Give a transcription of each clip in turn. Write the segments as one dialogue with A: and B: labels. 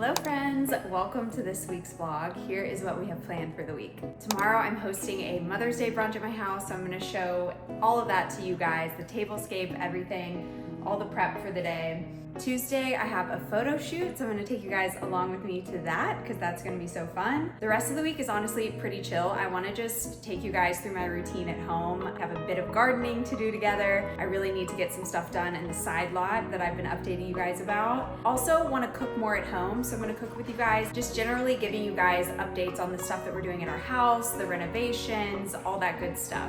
A: Hello friends, welcome to this week's vlog. Here is what we have planned for the week. Tomorrow I'm hosting a Mother's Day brunch at my house, so I'm gonna show all of that to you guys, the tablescape, everything, all the prep for the day. Tuesday, I have a photo shoot, so I'm gonna take you guys along with me to that because that's gonna be so fun. The rest of the week is honestly pretty chill. I wanna just take you guys through my routine at home. I have a bit of gardening to do together. I really need to get some stuff done in the side lot that I've been updating you guys about. Also wanna cook more at home, so I'm gonna cook with you guys, just generally giving you guys updates on the stuff that we're doing in our house, the renovations, all that good stuff.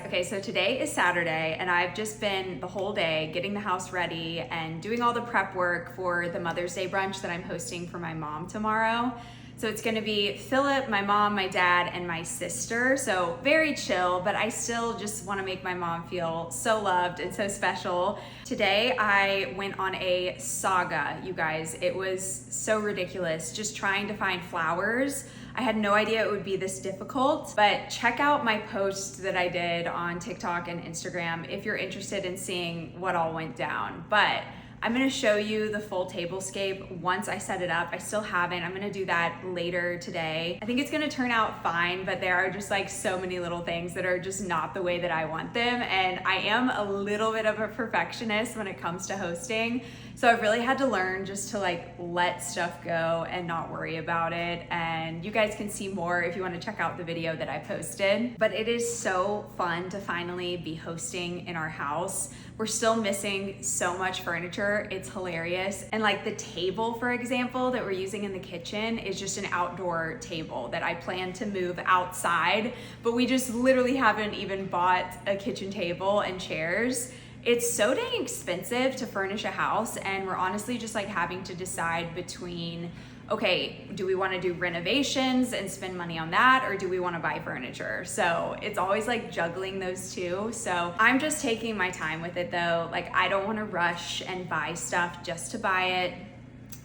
A: Okay, so today is Saturday and I've just been the whole day getting the house ready and doing all the prep work for the Mother's Day brunch that I'm hosting for my mom tomorrow. So it's gonna be Philip, my mom, my dad, and my sister. So very chill, but I still just wanna make my mom feel so loved and so special. Today I went on a saga, you guys. It was so ridiculous, just trying to find flowers. I had no idea it would be this difficult, but check out my post that I did on TikTok and Instagram if you're interested in seeing what all went down. But I'm gonna show you the full tablescape once I set it up. I still haven't. I'm gonna do that later today. I think it's gonna turn out fine, but there are just like so many little things that are just not the way that I want them. And I am a little bit of a perfectionist when it comes to hosting. So I've really had to learn just to like let stuff go and not worry about it. And you guys can see more if you want to check out the video that I posted. But it is so fun to finally be hosting in our house. We're still missing so much furniture. It's hilarious. And like the table, for example, that we're using in the kitchen is just an outdoor table that I plan to move outside, but we just literally haven't even bought a kitchen table and chairs. It's so dang expensive to furnish a house, and we're honestly just like having to decide between, okay, do we want to do renovations and spend money on that, or do we want to buy furniture? So it's always like juggling those two. So I'm just taking my time with it though. Like I don't want to rush and buy stuff just to buy it.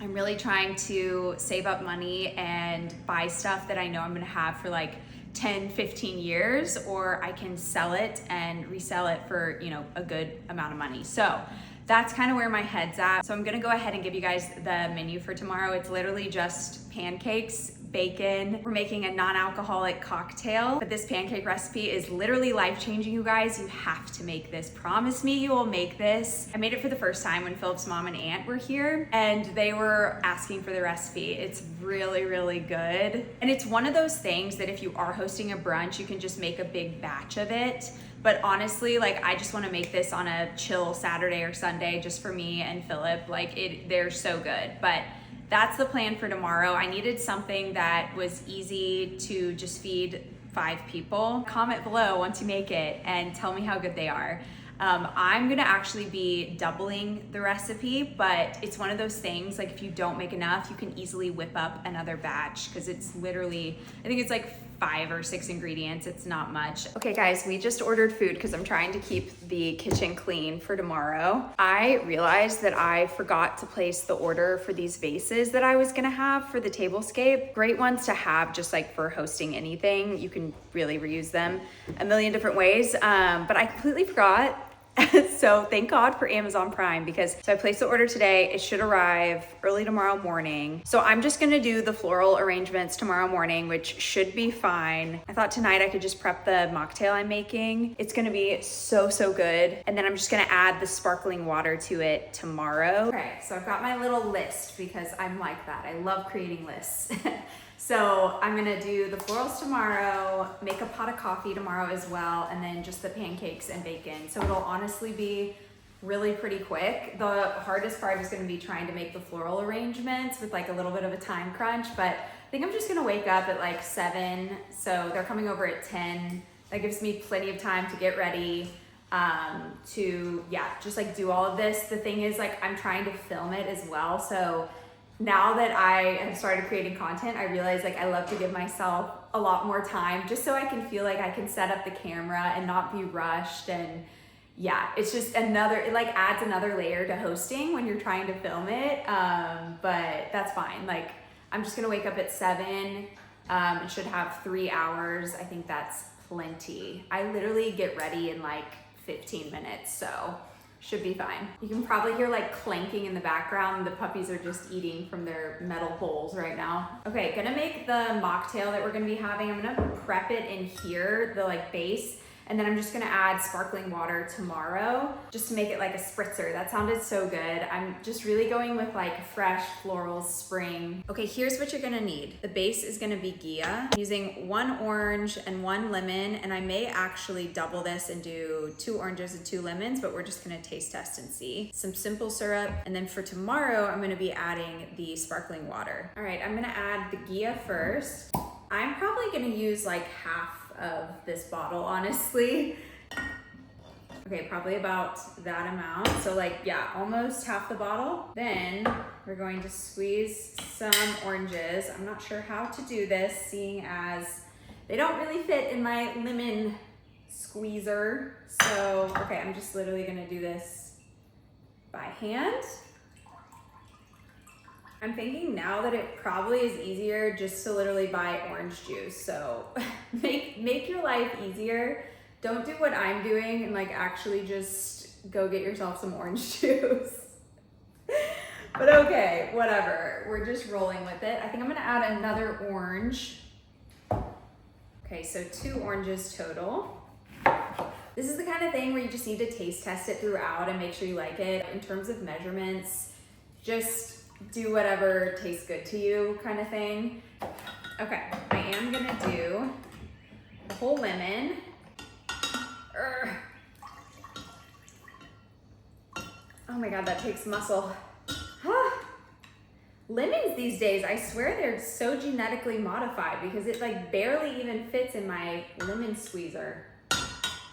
A: I'm really trying to save up money and buy stuff that I know I'm going to have for like 10, 15 years, or I can sell it and resell it for, you know, a good amount of money. So that's kind of where my head's at. So I'm gonna go ahead and give you guys the menu for tomorrow. It's literally just pancakes, bacon. We're making a non-alcoholic cocktail, but this pancake recipe is literally life-changing, you guys. You have to make this. Promise me you will make this. I made it for the first time when Philip's mom and aunt were here, and they were asking for the recipe. It's really, really good. And it's one of those things that if you are hosting a brunch, you can just make a big batch of it. But honestly, like I just want to make this on a chill Saturday or Sunday just for me and Philip. Like they're so good. But that's the plan for tomorrow. I needed something that was easy to just feed 5 people. Comment below once you make it and tell me how good they are. I'm gonna actually be doubling the recipe, but it's one of those things, like if you don't make enough, you can easily whip up another batch because it's literally, I think it's like 5 or 6 ingredients. It's not much. Okay guys, we just ordered food because I'm trying to keep the kitchen clean for tomorrow. I realized that I forgot to place the order for these vases that I was gonna have for the tablescape. Great ones to have just like for hosting anything. You can really reuse them a million different ways, but I completely forgot. So thank God for Amazon Prime because I placed the order today. It should arrive early tomorrow morning. So I'm just gonna do the floral arrangements tomorrow morning, which should be fine. I thought tonight I could just prep the mocktail I'm making. It's gonna be so, so good. And then I'm just gonna add the sparkling water to it tomorrow. Okay, so I've got my little list because I'm like that. I love creating lists. So I'm gonna do the florals tomorrow, make a pot of coffee tomorrow as well, and then just the pancakes and bacon. So it'll honestly be really pretty quick. The hardest part is gonna be trying to make the floral arrangements with like a little bit of a time crunch, but I think I'm just gonna wake up at like 7. So they're coming over at 10. That gives me plenty of time to get ready to, just like do all of this. The thing is like, I'm trying to film it as well. So now that I have started creating content, I realize like I love to give myself a lot more time just so I can feel like I can set up the camera and not be rushed and yeah, it's just another, it like adds another layer to hosting when you're trying to film it. But that's fine. Like, I'm just gonna wake up at 7 and should have 3 hours. I think that's plenty. I literally get ready in like 15 minutes, so should be fine. You can probably hear like clanking in the background. The puppies are just eating from their metal bowls right now. Okay, gonna make the mocktail that we're gonna be having. I'm gonna prep it in here, the like base, and then I'm just gonna add sparkling water tomorrow just to make it like a spritzer. That sounded so good. I'm just really going with like fresh floral spring. Okay, here's what you're gonna need. The base is gonna be Gia. I'm using 1 orange and 1 lemon, and I may actually double this and do 2 oranges and 2 lemons, but we're just gonna taste test and see. Some simple syrup, and then for tomorrow, I'm gonna be adding the sparkling water. All right, I'm gonna add the Gia first. I'm probably gonna use like half of this bottle, honestly. Okay, probably about that amount. So like, yeah, almost half the bottle. Then we're going to squeeze some oranges. I'm not sure how to do this, seeing as they don't really fit in my lemon squeezer. So, okay, I'm just literally gonna do this by hand. I'm thinking now that it probably is easier just to literally buy orange juice. So make your life easier. Don't do what I'm doing and like actually just go get yourself some orange juice. But okay, whatever. We're just rolling with it. I think I'm gonna add another orange. Okay, so 2 oranges total. This is the kind of thing where you just need to taste test it throughout and make sure you like it. In terms of measurements, just do whatever tastes good to you kind of thing. Okay, I am gonna do the whole lemon. Oh my God, that takes muscle. Lemons these days, I swear they're so genetically modified because it like barely even fits in my lemon squeezer.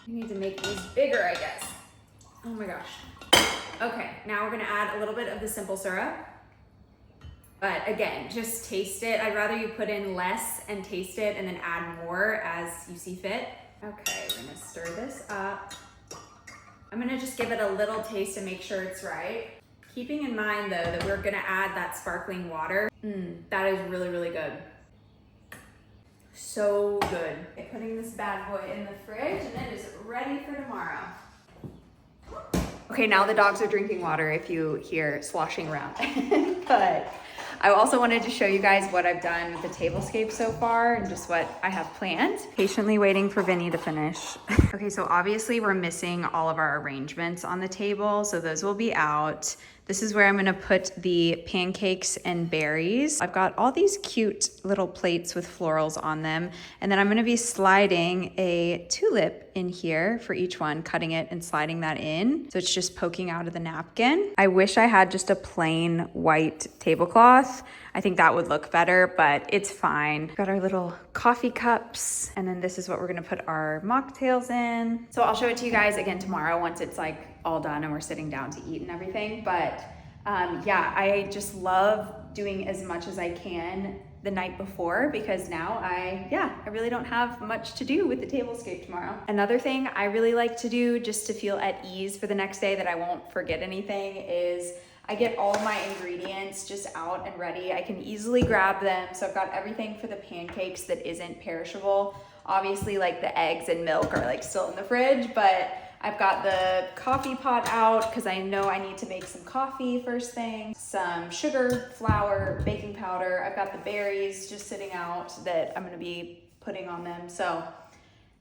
A: You need to make these bigger, I guess. Oh my gosh. Okay, now we're gonna add a little bit of the simple syrup. But again, just taste it. I'd rather you put in less and taste it and then add more as you see fit. Okay, we're gonna stir this up. I'm gonna just give it a little taste to make sure it's right. Keeping in mind though that we're gonna add that sparkling water. That is really, really good. So good. Okay, putting this bad boy in the fridge and it is ready for tomorrow. Okay, now the dogs are drinking water if you hear sloshing around. But I also wanted to show you guys what I've done with the tablescape so far and just what I have planned. Patiently waiting for Vinny to finish. Okay, so obviously we're missing all of our arrangements on the table, so those will be out. This is where I'm gonna put the pancakes and berries. I've got all these cute little plates with florals on them, and then I'm gonna be sliding a tulip in here for each one, cutting it and sliding that in. So it's just poking out of the napkin. I wish I had just a plain white tablecloth. I think that would look better, but it's fine. Got our little coffee cups, and then this is what we're gonna put our mocktails in. So I'll show it to you guys again tomorrow once it's like all done and we're sitting down to eat and everything. But yeah, I just love doing as much as I can the night before because now I really don't have much to do with the tablescape tomorrow. Another thing I really like to do just to feel at ease for the next day that I won't forget anything is I get all my ingredients just out and ready. I can easily grab them. So I've got everything for the pancakes that isn't perishable. Obviously like the eggs and milk are like still in the fridge, but I've got the coffee pot out because I know I need to make some coffee first thing, some sugar, flour, baking powder. I've got the berries just sitting out that I'm gonna be putting on them. So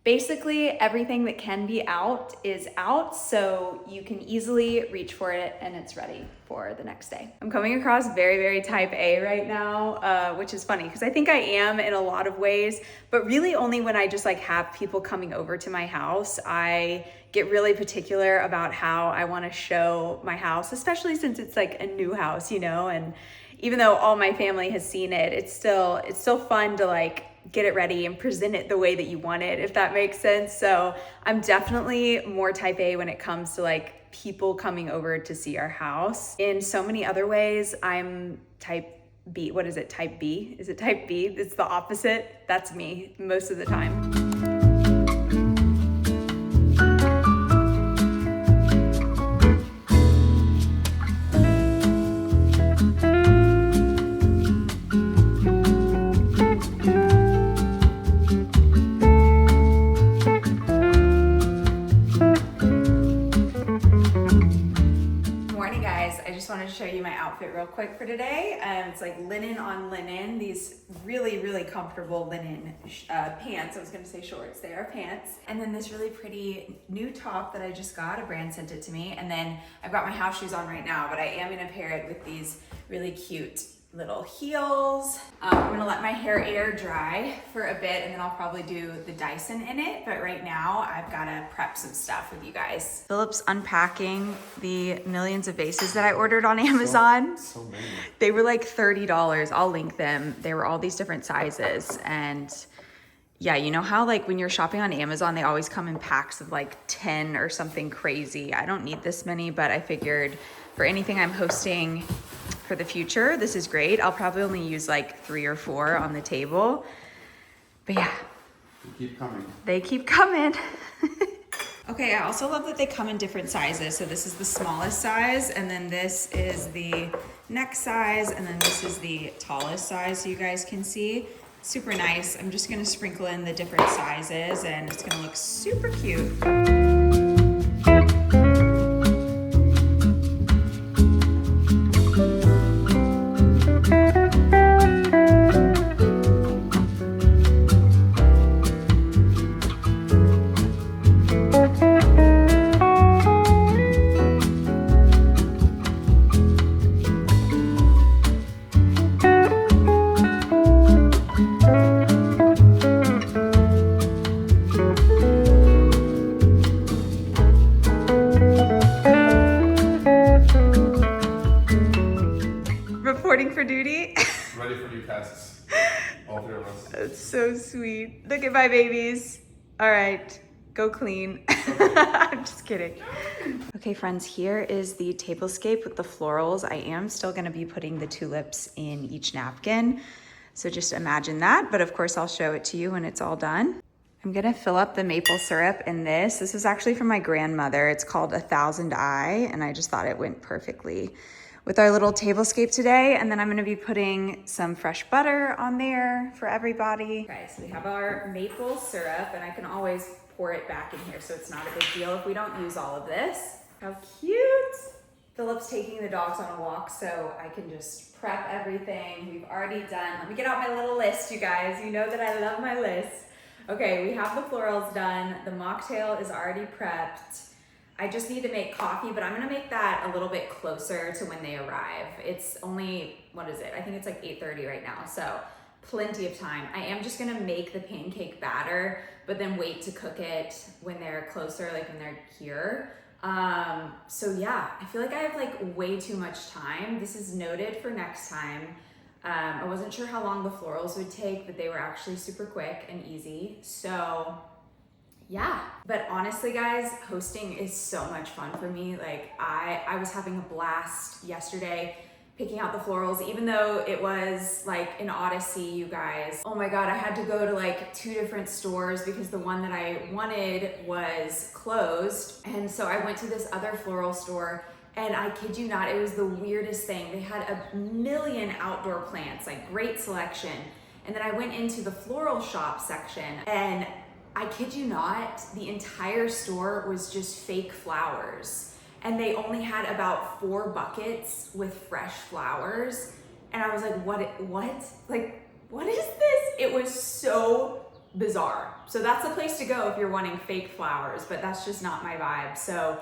A: basically everything that can be out is out, so you can easily reach for it and it's ready for the next day. I'm coming across very, very type A right now, which is funny because I think I am in a lot of ways, but really only when I just like have people coming over to my house. I get really particular about how I want to show my house, especially since it's like a new house, you know, and even though all my family has seen it, it's still fun to like get it ready and present it the way that you want it, if that makes sense. So I'm definitely more type A when it comes to like people coming over to see our house. In so many other ways, I'm type B. What is it? Type B? Is it type B? It's the opposite. That's me most of the time. real quick for today. It's like linen on linen, these really, really comfortable linen pants. I was gonna say shorts, they are pants. And then this really pretty new top that I just got, a brand sent it to me. And then I've got my house shoes on right now, but I am gonna pair it with these really cute little heels. I'm gonna let my hair air dry for a bit and then I'll probably do the Dyson in it. But right now I've gotta prep some stuff with you guys. Philip's unpacking the millions of vases that I ordered on Amazon.
B: So many.
A: They were like $30. I'll link them. They were all these different sizes. And yeah, you know how like when you're shopping on Amazon, they always come in packs of like 10 or something crazy. I don't need this many, but I figured for anything I'm hosting for the future, this is great. I'll probably only use like 3 or 4 on the table. But yeah.
B: They keep coming.
A: They keep coming. Okay, I also love that they come in different sizes. So this is the smallest size, and then this is the next size, and then this is the tallest size so you guys can see. Super nice. I'm just gonna sprinkle in the different sizes and it's gonna look super cute. Reporting for duty.
B: Ready for new tasks. All 3 of us.
A: That's so sweet. Look at my babies. All right, go clean. I'm just kidding. Okay, friends, here is the tablescape with the florals. I am still gonna be putting the tulips in each napkin. So just imagine that, but of course I'll show it to you when it's all done. I'm gonna fill up the maple syrup in this. This is actually from my grandmother. It's called 1000 Eye, and I just thought it went perfectly with our little tablescape today. And then I'm gonna be putting some fresh butter on there for everybody. Okay, so we have our maple syrup, and I can always pour it back in here, so it's not a big deal if we don't use all of this. How cute. Philip's taking the dogs on a walk, so I can just prep everything. We've already done, let me get out my little list, you guys. You know that I love my list. Okay, we have the florals done. The mocktail is already prepped. I just need to make coffee, but I'm gonna make that a little bit closer to when they arrive. It's only, what is it? I think it's like 8:30 right now, so plenty of time. I am just gonna make the pancake batter, but then wait to cook it when they're closer, like when they're here. So yeah, I feel like I have like way too much time. This is noted for next time. I wasn't sure how long the florals would take, but they were actually super quick and easy. So yeah, but honestly guys, hosting is so much fun for me. Like I was having a blast yesterday picking out the florals, even though it was like an odyssey, you guys. Oh my God, I had to go to like 2 different stores because the one that I wanted was closed. And so I went to this other floral store, and I kid you not, it was the weirdest thing. They had a million outdoor plants, like great selection. And then I went into the floral shop section, and I kid you not, the entire store was just fake flowers. And they only had about 4 buckets with fresh flowers. And I was like, what? Like, what is this? It was so bizarre. So that's the place to go if you're wanting fake flowers, but that's just not my vibe. So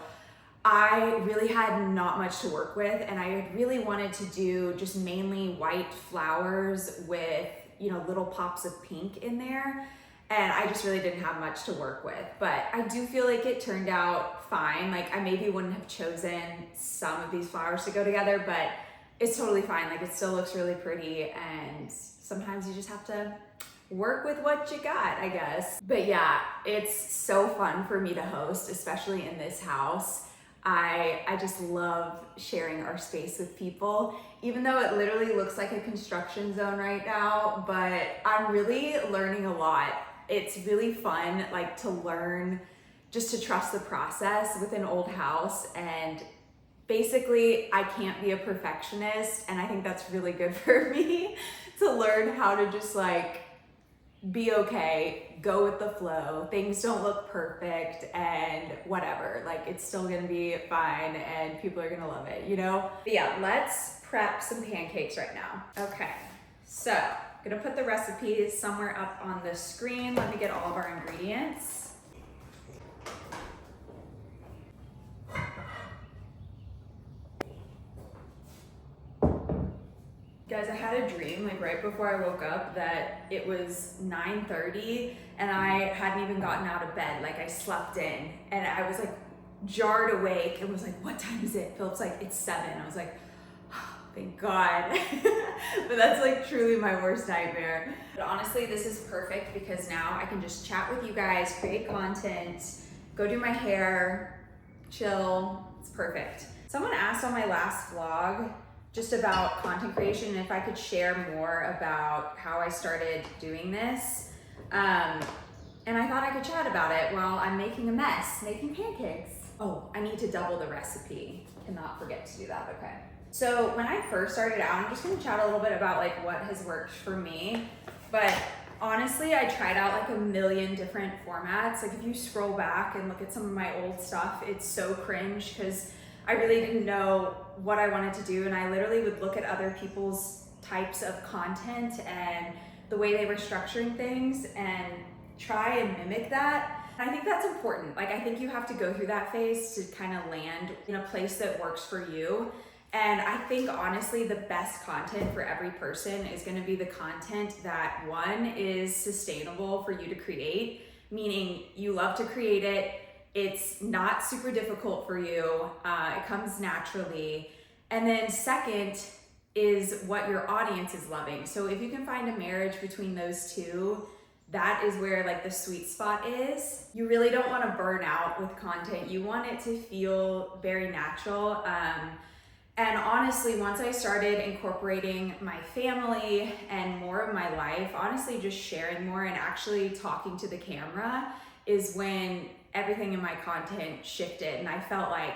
A: I really had not much to work with, and I really wanted to do just mainly white flowers with, you know, little pops of pink in there. And I just really didn't have much to work with, but I do feel like it turned out fine. Like I maybe wouldn't have chosen some of these flowers to go together, but it's totally fine. Like it still looks really pretty, and sometimes you just have to work with what you got, I guess. But yeah, it's so fun for me to host, especially in this house. I just love sharing our space with people, even though it literally looks like a construction zone right now, but I'm really learning a lot. It's really fun, like to learn just to trust the process with an old house. And basically I can't be a perfectionist, and I think that's really good for me to learn how to just like be okay, go with the flow. Things don't look perfect and whatever, like it's still gonna be fine and people are gonna love it, you know? But yeah, let's prep some pancakes right now. Okay, so I'm gonna put the recipe somewhere up on the screen. Let me get all of our ingredients. Guys, I had a dream like right before I woke up that it was 9:30 and I hadn't even gotten out of bed. Like I slept in and I was like jarred awake and was like, what time is it? Philip's like, it's 7. I was like, oh, thank God. But that's like truly my worst nightmare. But honestly, this is perfect because now I can just chat with you guys, create content, go do my hair, chill. It's perfect. Someone asked on my last vlog just about content creation and if I could share more about how I started doing this. And I thought I could chat about it while I'm making a mess, making pancakes. Oh, I need to double the recipe. Cannot forget to do that, okay. So when I first started out, I'm just gonna chat a little bit about like what has worked for me. But honestly, I tried out like a million different formats. Like if you scroll back and look at some of my old stuff, it's so cringe because I really didn't know what I wanted to do, and I literally would look at other people's types of content and the way they were structuring things and try and mimic that. And I think that's important. Like I think you have to go through that phase to kind of land in a place that works for you. And I think honestly the best content for every person is going to be the content that one is sustainable for you to create, meaning you love to create it. It's not super difficult for you. It comes naturally. And then second is what your audience is loving. So if you can find a marriage between those two, that is where like the sweet spot is. You really don't want to burn out with content. You want it to feel very natural. And honestly, once I started incorporating my family and more of my life, honestly, just sharing more and actually talking to the camera is when everything in my content shifted. And I felt like,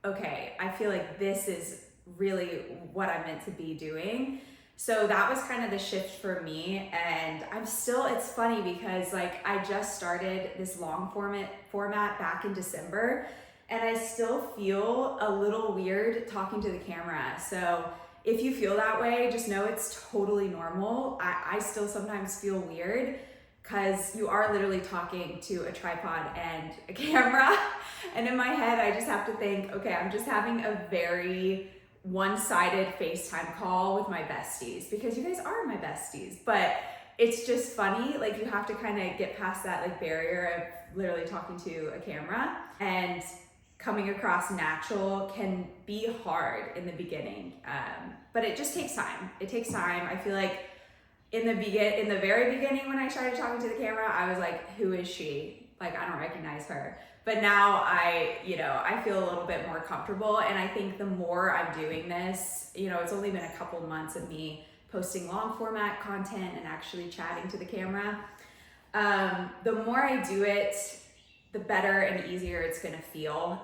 A: okay, I feel like this is really what I'm meant to be doing. So that was kind of the shift for me. And it's funny because like I just started this long format back in December, and I still feel a little weird talking to the camera. So if you feel that way, just know it's totally normal. I still sometimes feel weird because you are literally talking to a tripod and a camera. And in my head, I just have to think, okay, I'm just having a very one-sided FaceTime call with my besties, because you guys are my besties. But it's just funny, like you have to kind of get past that like barrier of literally talking to a camera, and coming across natural can be hard in the beginning. But it just takes time. It takes time. I feel like in the very beginning when I started talking to the camera, I was like, who is she? Like, I don't recognize her. But now I feel a little bit more comfortable. And I think the more I'm doing this, it's only been a couple months of me posting long format content and actually chatting to the camera. The more I do it, the better and easier it's gonna feel.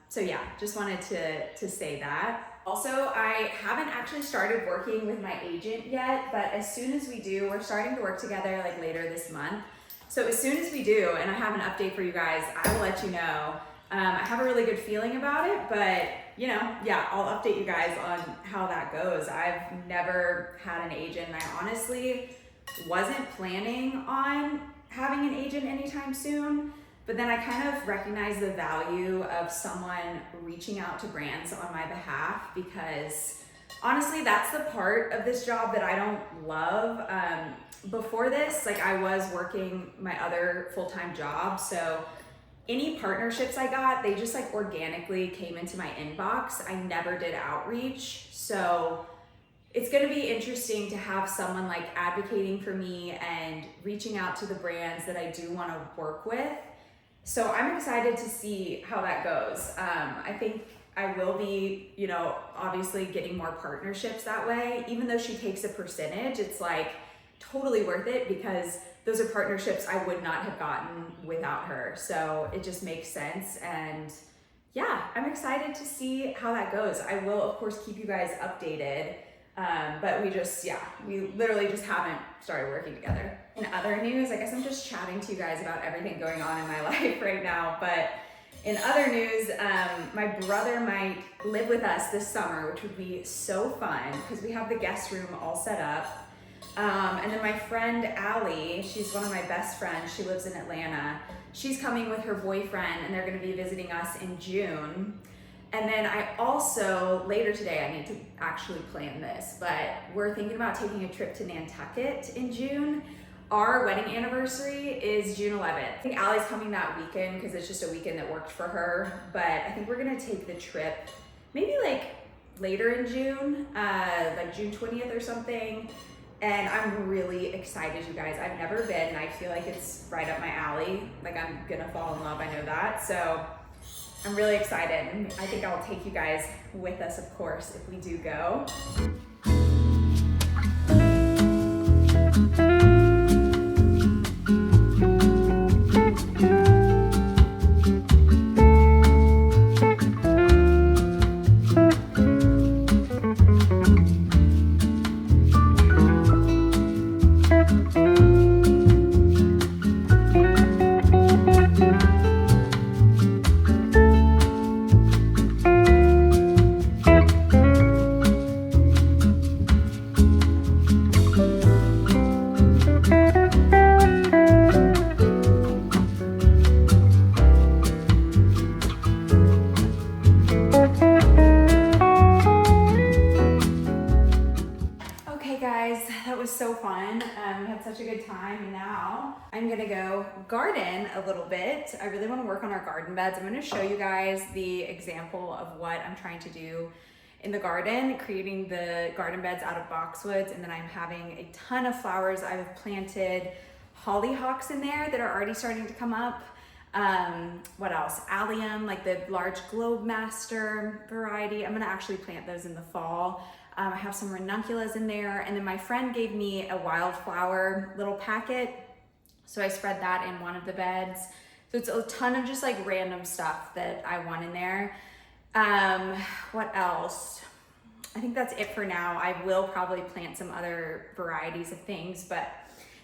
A: So yeah, just wanted to say that. Also, I haven't actually started working with my agent yet, but as soon as we do, we're starting to work together like later this month. So as soon as we do, and I have an update for you guys, I will let you know. I have a really good feeling about it, but I'll update you guys on how that goes. I've never had an agent, and I honestly wasn't planning on having an agent anytime soon. But then I kind of recognize the value of someone reaching out to brands on my behalf, because honestly, that's the part of this job that I don't love. Before this, like I was working my other full-time job. So any partnerships I got, they just like organically came into my inbox. I never did outreach. So it's gonna be interesting to have someone like advocating for me and reaching out to the brands that I do wanna work with. So I'm excited to see how that goes. I think I will be, obviously getting more partnerships that way. Even though she takes a percentage, it's like totally worth it, because those are partnerships I would not have gotten without her. So it just makes sense. And yeah, I'm excited to see how that goes. I will, of course, keep you guys updated. But we literally just haven't started working together. In other news, I guess I'm just chatting to you guys about everything going on in my life right now. But in other news, my brother might live with us this summer, which would be so fun because we have the guest room all set up. And then my friend Allie, she's one of my best friends. She lives in Atlanta. She's coming with her boyfriend and they're gonna be visiting us in June. And then I also, later today, I need to actually plan this, but we're thinking about taking a trip to Nantucket in June. Our wedding anniversary is June 11th. I think Allie's coming that weekend because it's just a weekend that worked for her, but I think we're gonna take the trip maybe like later in June, like June 20th or something. And I'm really excited, you guys. I've never been, and I feel like it's right up my alley. Like I'm gonna fall in love, I know that. So I'm really excited, and I think I'll take you guys with us, of course, if we do go. So fun. We had such a good time, and now I'm gonna go garden a little bit. I really want to work on our garden beds. I'm going to show you guys the example of what I'm trying to do in the garden, creating the garden beds out of boxwoods, and then I'm having a ton of flowers. I've planted hollyhocks in there that are already starting to come up. What else? Allium, like the large globe master variety. I'm going to actually plant those in the fall. I have some ranunculus in there, and then my friend gave me a wildflower little packet, so I spread that in one of the beds. So it's a ton of just like random stuff that I want in there. What else? I think that's it for now. I will probably plant some other varieties of things, but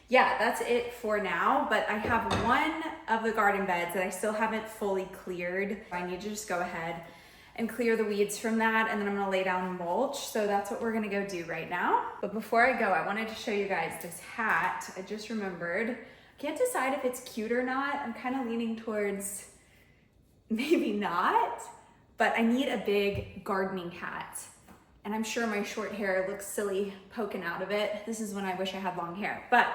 A: yeah, that's it for now. But I have one of the garden beds that I still haven't fully cleared. I need to just go ahead and clear the weeds from that, and then I'm gonna lay down mulch. So that's what we're gonna go do right now. But before I go, I wanted to show you guys this hat. I just remembered. I can't decide if it's cute or not. I'm kind of leaning towards maybe not, but I need a big gardening hat. And I'm sure my short hair looks silly poking out of it. This is when I wish I had long hair, but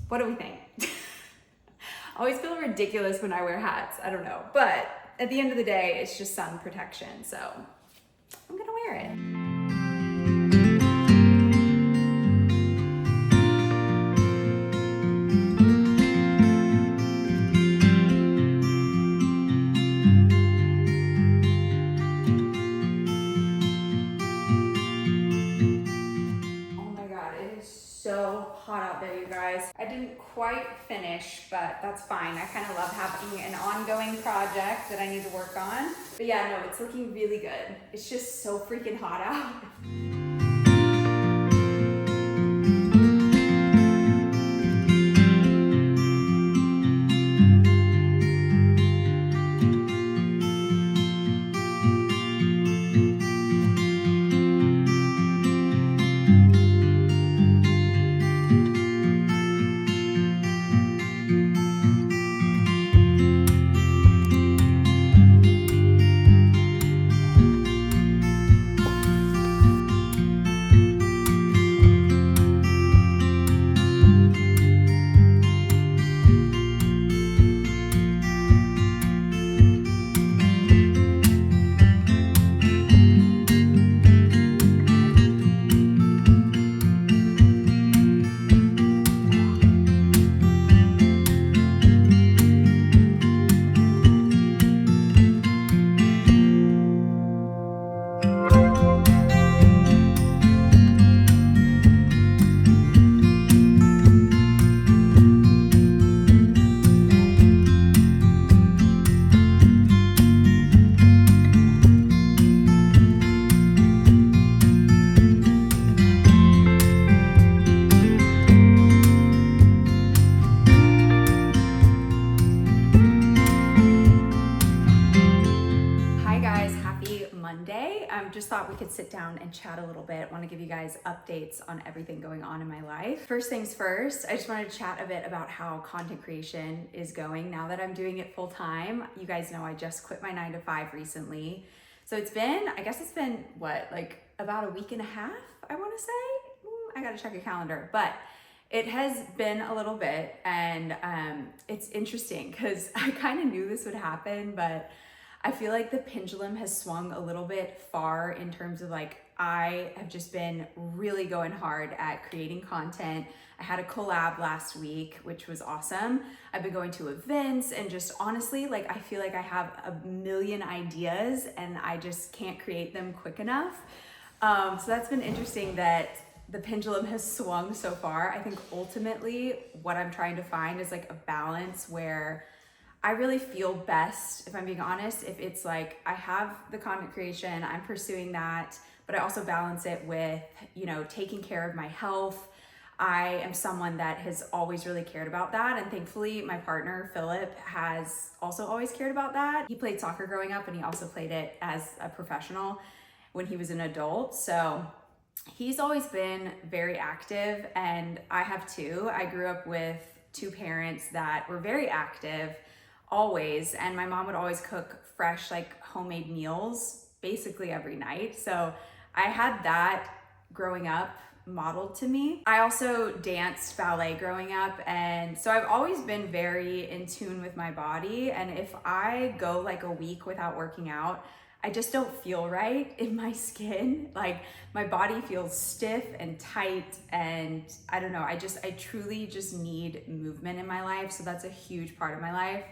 A: what do we think? I always feel ridiculous when I wear hats, I don't know, but at the end of the day, it's just sun protection, so I'm gonna wear it. Oh my God, it is so hot out there, you guys. I didn't quite finish, but that's fine. I kind of love having an ongoing project that I need to work on. But yeah, no, it's looking really good. It's just so freaking hot out. just thought we could sit down and chat a little bit. I want to give you guys updates on everything going on in my life. First things first, I just wanted to chat a bit about how content creation is going now that I'm doing it full time. You guys know I just quit my 9-to-5 recently. So I guess it's been what, like about a week and a half, I want to say? I got to check a calendar, but it has been a little bit, and it's interesting because I kind of knew this would happen, but I feel like the pendulum has swung a little bit far in terms of like, I have just been really going hard at creating content. I had a collab last week, which was awesome. I've been going to events and just honestly, like, I feel like I have a million ideas and I just can't create them quick enough. So that's been interesting that the pendulum has swung so far. I think ultimately what I'm trying to find is like a balance where I really feel best, if I'm being honest, if it's like I have the content creation, I'm pursuing that, but I also balance it with, taking care of my health. I am someone that has always really cared about that. And thankfully, my partner, Philip, has also always cared about that. He played soccer growing up and he also played it as a professional when he was an adult. So he's always been very active, and I have too. I grew up with two parents that were very active always, and my mom would always cook fresh, like homemade meals basically every night. So I had that growing up modeled to me. I also danced ballet growing up, and so I've always been very in tune with my body, and if I go like a week without working out, I just don't feel right in my skin. Like my body feels stiff and tight, and I don't know, I truly just need movement in my life. So that's a huge part of my life.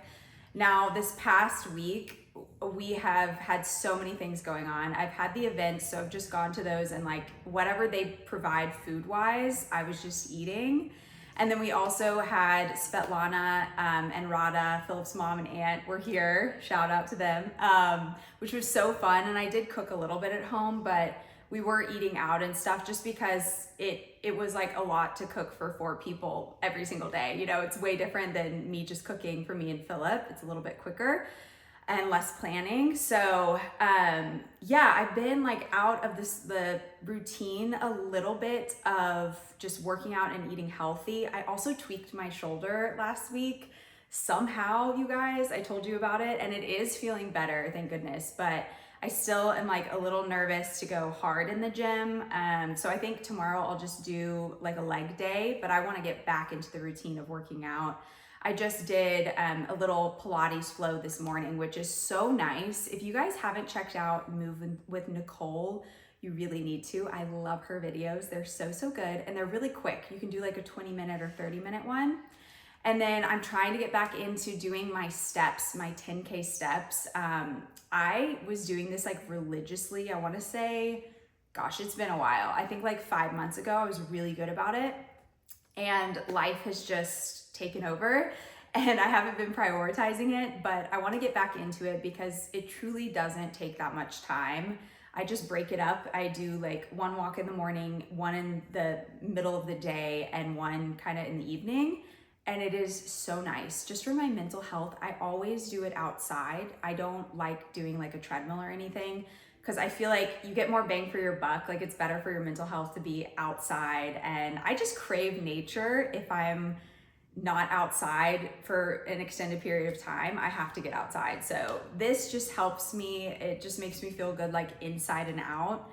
A: Now, this past week, we have had so many things going on. I've had the events, so I've just gone to those, and like whatever they provide food-wise, I was just eating. And then we also had Svetlana and Rada, Philip's mom and aunt, were here. Shout out to them, which was so fun. And I did cook a little bit at home, but we were eating out and stuff just because it was like a lot to cook for 4 people every single day. It's way different than me just cooking for me and Philip. It's a little bit quicker and less planning. So I've been like out of the routine a little bit of just working out and eating healthy. I also tweaked my shoulder last week. Somehow, you guys, I told you about it, and it is feeling better, thank goodness, but I still am like a little nervous to go hard in the gym. So I think tomorrow I'll just do like a leg day, but I want to get back into the routine of working out. I just did a little Pilates flow this morning, which is so nice. If you guys haven't checked out Move with Nicole, you really need to. I love her videos. They're so good, and they're really quick. You can do like a 20-minute or 30-minute one. And then I'm trying to get back into doing my steps, my 10K steps. I was doing this like religiously, I wanna say, gosh, it's been a while. I think like 5 months ago, I was really good about it. And life has just taken over, and I haven't been prioritizing it, but I wanna get back into it because it truly doesn't take that much time. I just break it up. I do like one walk in the morning, one in the middle of the day, and one kind of in the evening. And it is so nice. Just for my mental health, I always do it outside. I don't like doing like a treadmill or anything because I feel like you get more bang for your buck. Like it's better for your mental health to be outside. And I just crave nature. If I'm not outside for an extended period of time, I have to get outside. So this just helps me. It just makes me feel good, like inside and out.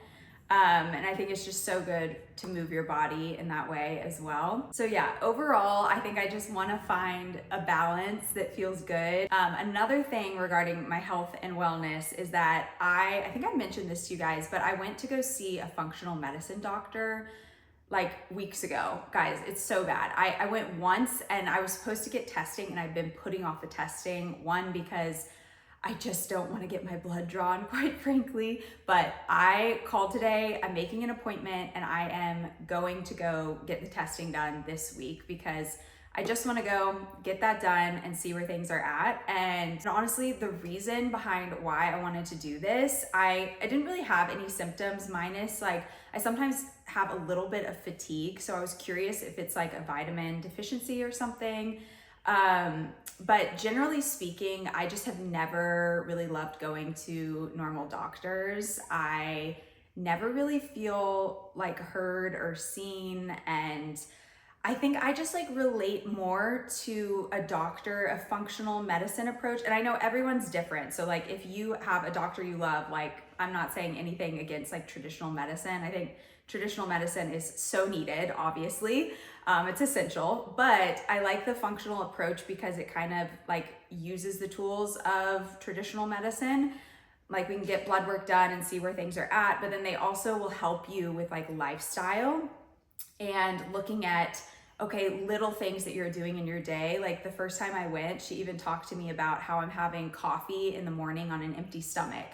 A: And I think it's just so good to move your body in that way as well. So yeah, overall, I think I just want to find a balance that feels good. Another thing regarding my health and wellness is that I think I mentioned this to you guys, but I went to go see a functional medicine doctor like weeks ago. Guys, it's so bad. I went once and I was supposed to get testing, and I've been putting off the testing. One, because I just don't want to get my blood drawn, quite frankly. But I called today, I'm making an appointment, and I am going to go get the testing done this week because I just want to go get that done and see where things are at. And honestly, the reason behind why I wanted to do this, I didn't really have any symptoms, minus like I sometimes have a little bit of fatigue. So I was curious if it's like a vitamin deficiency or something. But generally speaking, I just have never really loved going to normal doctors. I never really feel like heard or seen. And I think I just like relate more to a doctor, a functional medicine approach. And I know everyone's different. So like if you have a doctor you love, like I'm not saying anything against like traditional medicine. I think traditional medicine is so needed, obviously. It's essential, but I like the functional approach because it kind of like uses the tools of traditional medicine. Like we can get blood work done and see where things are at, but then they also will help you with like lifestyle and looking at, okay, little things that you're doing in your day. Like the first time I went, she even talked to me about how I'm having coffee in the morning on an empty stomach.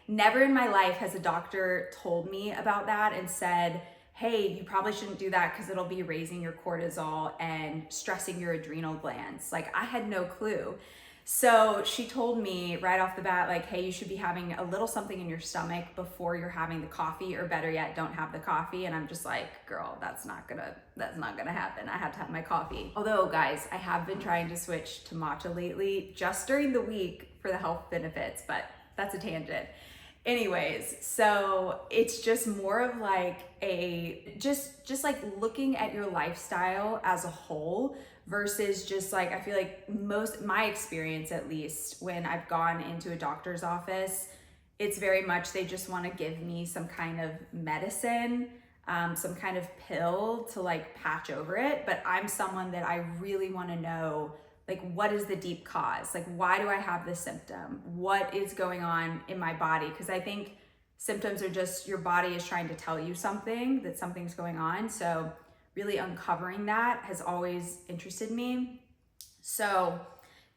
A: Never in my life has a doctor told me about that and said, hey, you probably shouldn't do that because it'll be raising your cortisol and stressing your adrenal glands. Like I had no clue. So she told me right off the bat, like, hey, you should be having a little something in your stomach before you're having the coffee, or better yet, don't have the coffee. And I'm just like, girl, that's not gonna happen. I have to have my coffee. Although guys, I have been trying to switch to matcha lately just during the week for the health benefits, but that's a tangent. Anyways, so it's just more of like a, just like looking at your lifestyle as a whole versus just like, I feel like my experience at least, when I've gone into a doctor's office, it's very much, they just want to give me some kind of medicine, some kind of pill to like patch over it. But I'm someone that I really want to know, like, what is the deep cause? Like, why do I have this symptom? What is going on in my body? Because I think symptoms are just your body is trying to tell you something, that something's going on. So really uncovering that has always interested me. So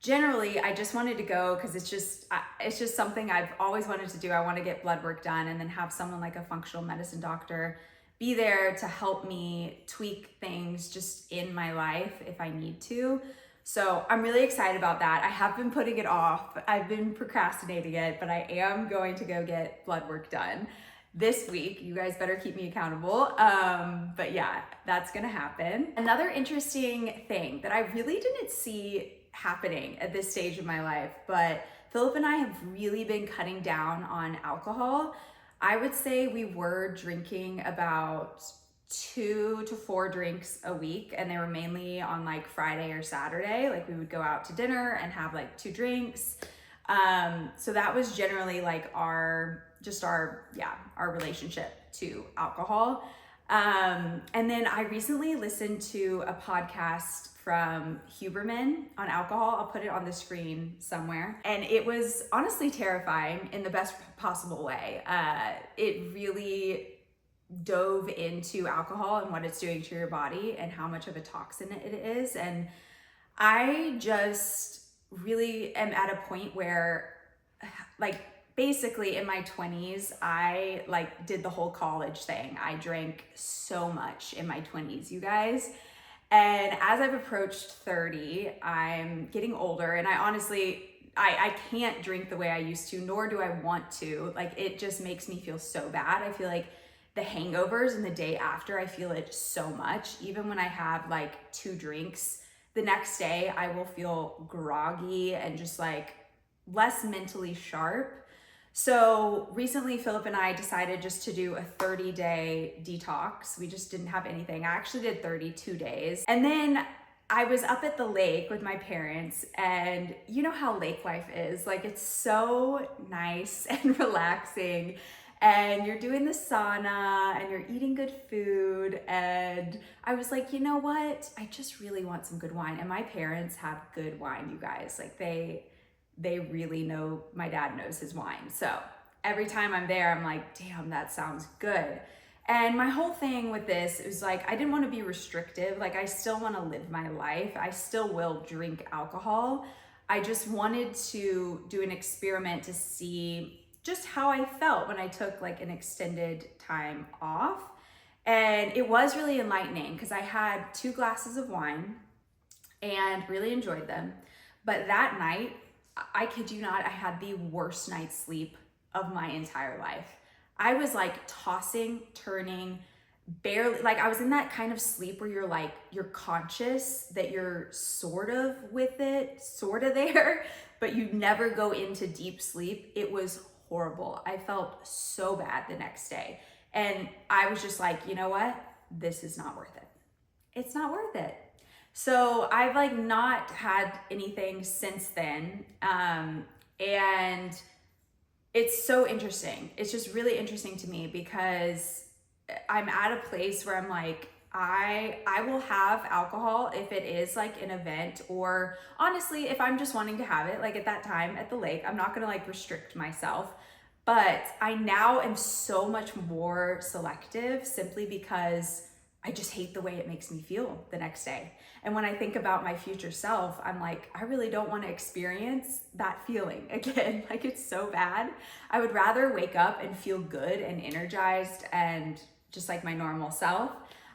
A: generally, I just wanted to go because it's just something I've always wanted to do. I want to get blood work done and then have someone like a functional medicine doctor be there to help me tweak things just in my life if I need to. So I'm really excited about that. I have been putting it off. I've been procrastinating it, but I am going to go get blood work done this week. You guys better keep me accountable. But yeah, that's gonna happen. Another interesting thing that I really didn't see happening at this stage of my life, but Philip and I have really been cutting down on alcohol. I would say we were drinking about 2 to 4 drinks a week, and they were mainly on like Friday or Saturday. Like we would go out to dinner and have like 2 drinks. So that was generally like our relationship to alcohol. And then I recently listened to a podcast from Huberman on alcohol. I'll put it on the screen somewhere. And it was honestly terrifying in the best possible way. It really dove into alcohol and what it's doing to your body and how much of a toxin it is. And I just really am at a point where, like, basically in my 20s, I like did the whole college thing. I drank so much in my 20s, you guys. And as I've approached 30, I'm getting older, and I honestly, I can't drink the way I used to, nor do I want to. Like, it just makes me feel so bad. I feel like the hangovers and the day after, I feel it so much. Even when I have like 2 drinks, the next day I will feel groggy and just like less mentally sharp. So recently Philip and I decided just to do a 30-day detox. We just didn't have anything. I actually did 32 days. And then I was up at the lake with my parents, and you know how lake life is. Like, it's so nice and relaxing, and you're doing the sauna and you're eating good food. And I was like, you know what? I just really want some good wine. And my parents have good wine, you guys. Like, they really know, my dad knows his wine. So every time I'm there, I'm like, damn, that sounds good. And my whole thing with this is like, I didn't want to be restrictive. Like, I still want to live my life. I still will drink alcohol. I just wanted to do an experiment to see just how I felt when I took like an extended time off. And it was really enlightening because I had 2 glasses of wine and really enjoyed them. But that night, I kid you not, I had the worst night's sleep of my entire life. I was like tossing, turning, barely, like I was in that kind of sleep where you're like, you're conscious that you're sort of with it, sort of there, but you never go into deep sleep. It was horrible. I felt so bad the next day. And I was just like, you know what? This is not worth it. It's not worth it. So I've like not had anything since then. And it's so interesting. It's just really interesting to me because I'm at a place where I'm like, I will have alcohol if it is like an event, or honestly, if I'm just wanting to have it, like at that time at the lake, I'm not gonna like restrict myself. But I now am so much more selective simply because I just hate the way it makes me feel the next day. And when I think about my future self, I'm like, I really don't want to experience that feeling again. Like, it's so bad. I would rather wake up and feel good and energized and just like my normal self.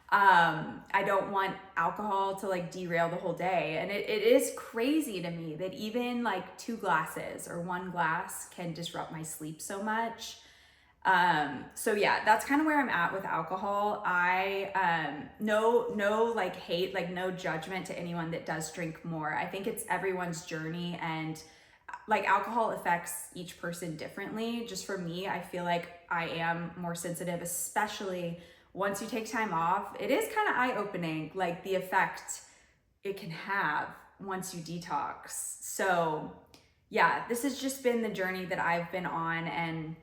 A: I don't want alcohol to like derail the whole day. And it is crazy to me that even like 2 glasses or 1 glass can disrupt my sleep so much. So yeah, that's kind of where I'm at with alcohol. No like hate, like no judgment to anyone that does drink more. I think it's everyone's journey, and like alcohol affects each person differently. Just for me, I feel like I am more sensitive, especially once you take time off. It is kind of eye-opening, like the effect it can have once you detox. So yeah, this has just been the journey that I've been on, and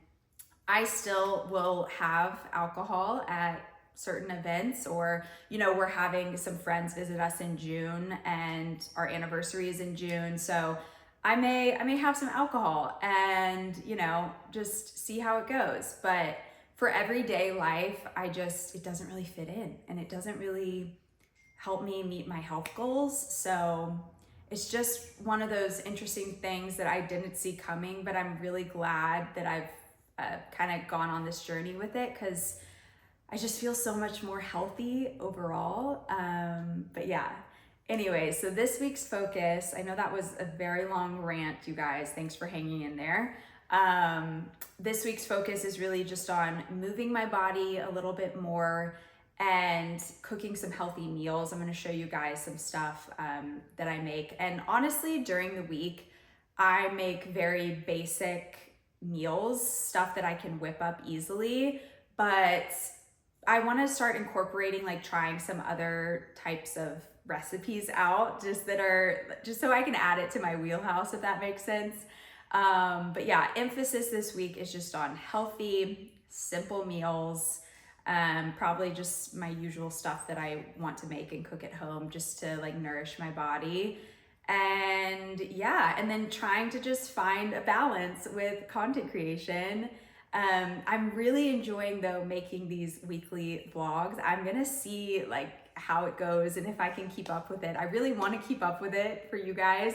A: I still will have alcohol at certain events, or, you know, we're having some friends visit us in June and our anniversary is in June. So I may have some alcohol and, you know, just see how it goes. But for everyday life, it doesn't really fit in, and it doesn't really help me meet my health goals. So it's just one of those interesting things that I didn't see coming, but I'm really glad that I've kind of gone on this journey with it, because I just feel so much more healthy overall. But yeah, anyway, so this week's focus, I know that was a very long rant, you guys. Thanks for hanging in there. This week's focus is really just on moving my body a little bit more and cooking some healthy meals. I'm going to show you guys some stuff that I make. And honestly, during the week, I make very basic meals, stuff that I can whip up easily, but I want to start incorporating, like trying some other types of recipes out, just so I can add it to my wheelhouse, if that makes sense. But yeah, emphasis this week is just on healthy, simple meals. Probably just my usual stuff that I want to make and cook at home, just to like nourish my body. And yeah, and then trying to just find a balance with content creation. I'm really enjoying though making these weekly vlogs. I'm gonna see like how it goes and if I can keep up with it. I really want to keep up with it for you guys,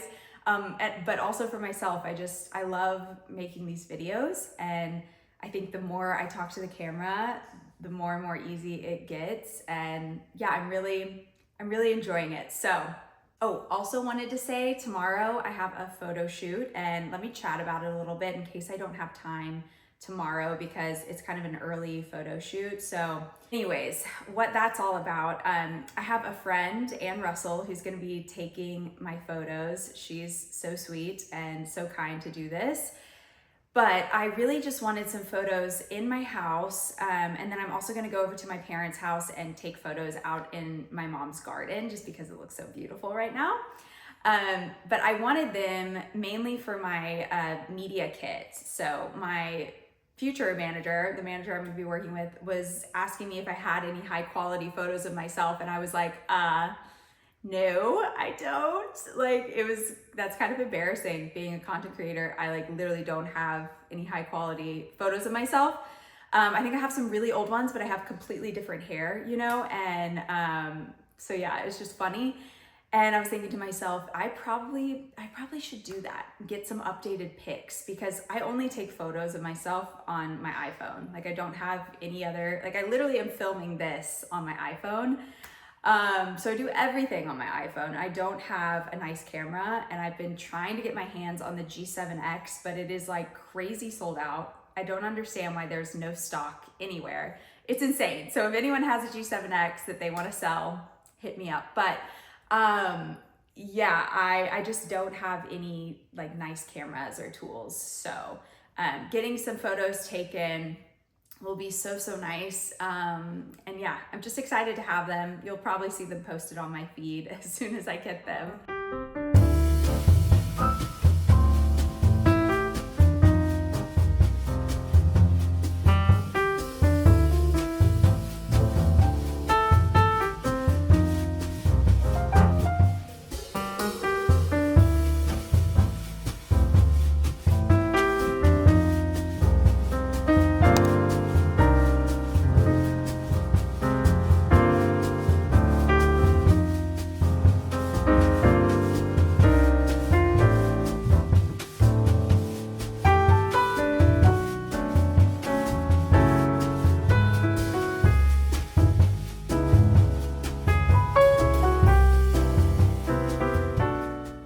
A: but also for myself. I love making these videos, and I think the more I talk to the camera, the more and more easy it gets. And yeah, I'm really enjoying it. So, oh, also wanted to say tomorrow I have a photo shoot, and let me chat about it a little bit in case I don't have time tomorrow, because it's kind of an early photo shoot. So anyways, what that's all about, I have a friend, Ann Russell, who's gonna be taking my photos. She's so sweet and so kind to do this. But I really just wanted some photos in my house. And then I'm also gonna go over to my parents' house and take photos out in my mom's garden, just because it looks so beautiful right now. But I wanted them mainly for my media kit. So my future manager, the manager I'm gonna be working with, was asking me if I had any high quality photos of myself. And I was like, no, I don't. Like, that's kind of embarrassing being a content creator. I like literally don't have any high quality photos of myself. I think I have some really old ones, but I have completely different hair, you know? And so yeah, it's just funny. And I was thinking to myself, I probably should do that, get some updated pics, because I only take photos of myself on my iPhone. Like, I don't have any other, like I literally am filming this on my iPhone. So I do everything on my iPhone. I don't have a nice camera, and I've been trying to get my hands on the G7X, but it is like crazy sold out. I don't understand why there's no stock anywhere. It's insane. So if anyone has a G7X that they want to sell, hit me up. But yeah, I just don't have any like nice cameras or tools. So getting some photos taken, will be so nice. And yeah, I'm just excited to have them. You'll probably see them posted on my feed as soon as I get them.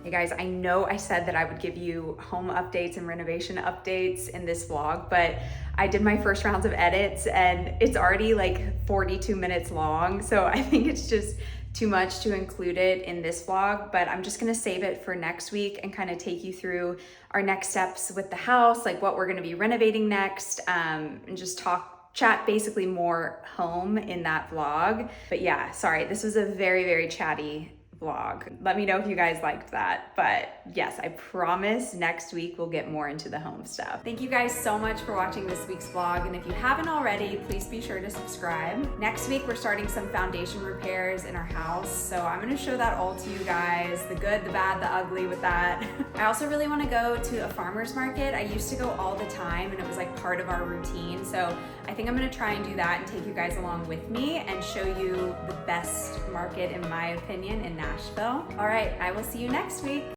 A: Guys, I know I said that I would give you home updates and renovation updates in this vlog, but I did my first rounds of edits and it's already like 42 minutes long. So I think it's just too much to include it in this vlog, but I'm just gonna save it for next week and kind of take you through our next steps with the house, like what we're gonna be renovating next, and just chat basically more home in that vlog. But yeah, sorry, this was a very chatty vlog. Let me know if you guys liked that. But yes, I promise next week we'll get more into the home stuff. Thank you guys so much for watching this week's vlog. And if you haven't already, please be sure to subscribe. Next week, we're starting some foundation repairs in our house. So I'm gonna show that all to you guys, the good, the bad, the ugly with that. I also really wanna go to a farmer's market. I used to go all the time and it was like part of our routine. So I think I'm gonna try and do that and take you guys along with me and show you the best market, in my opinion, in Nashville. All right, I will see you next week.